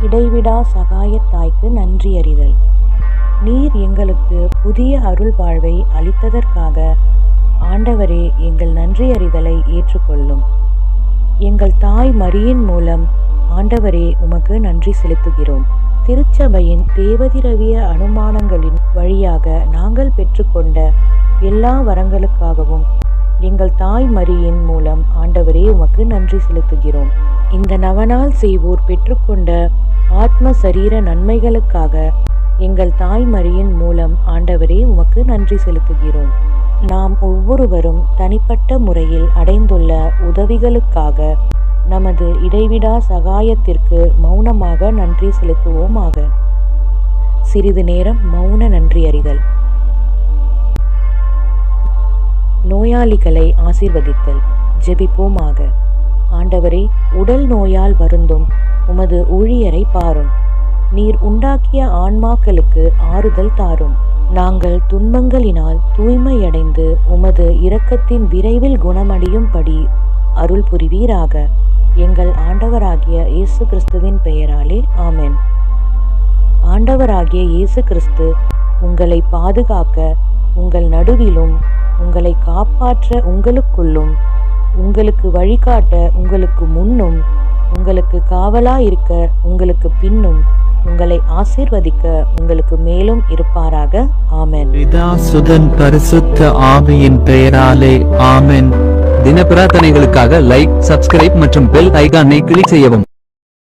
இடைவிடா சகாயத்தாய்க்கு நன்றியறிதல். நீர் எங்களுக்கு புதிய அருள் வாழ்வை அளித்ததற்காக ஆண்டவரே எங்கள் நன்றியறிதலை ஏற்றுக்கொள்ளும். எங்கள் தாய் மரியின் மூலம் ஆண்டவரே உமக்கு நன்றி செலுத்துகிறோம். திருச்சபையின் தேவதிரவிய அனுமானங்களின் வழியாக நாங்கள் பெற்றுக்கொண்ட எல்லா வரங்களுக்காகவும் எங்கள் தாய் மரியின் மூலம் ஆண்டவரே உமக்கு நன்றி செலுத்துகிறோம். இந்த நவநாள் செய்வோர் பெற்றுக்கொண்ட ஆத்ம சரீர நன்மைகளுக்காக எங்கள் தாய் மரியின் மூலம் ஆண்டவரே உமக்கு நன்றி செலுத்துகிறோம். நாம் ஒவ்வொருவரும் தனிப்பட்ட முறையில் அடைந்துள்ள உதவிகளுக்காக நமது இடைவிடா சகாயத்திற்கு மௌனமாக நன்றி செலுத்துவோமாக. சிறிது நேரம் மௌன நன்றியறிதல். நோயாளிகளை ஆசீர்வதித்தல். ஜெபிப்போமாக. ஆண்டவரே, உடல் நோயால் வருந்தும் உமது ஊழியரை பாரும். நீர் உண்டாக்கிய ஆன்மாக்களுக்கு ஆறுதல் தாரும். நாங்கள் துன்பங்களினால் தூய்மையடைந்து உமது இரக்கத்தின் விரைவில் குணமடையும்படி அருள் புரிவீராக. எங்கள் ஆண்டவராகிய இயேசு கிறிஸ்துவின் பெயராலே ஆமென். ஆண்டவராகிய இயேசு கிறிஸ்து உங்களை பாதுகாக்க உங்கள் நடுவிலும், உங்களை காப்பாற்ற உங்களுக்குள்ளும், உங்களுக்கு வழிகாட்ட உங்களுக்கு முன்னும், உங்களுக்கு காவலாயிருக்க உங்களுக்கு பின்னும், உங்களை ஆசீர்வதிக்க உங்களுக்கு மேலும் இருப்பாராக. ஆமென். பிதா சுதன் பரிசுத்த ஆவியின் பெயராலே ஆமென். தின பிரார்த்தனைகளுக்காக லைக், சப்ஸ்கிரைப் மற்றும் பெல் ஐகானை கிளிக் செய்யவும்.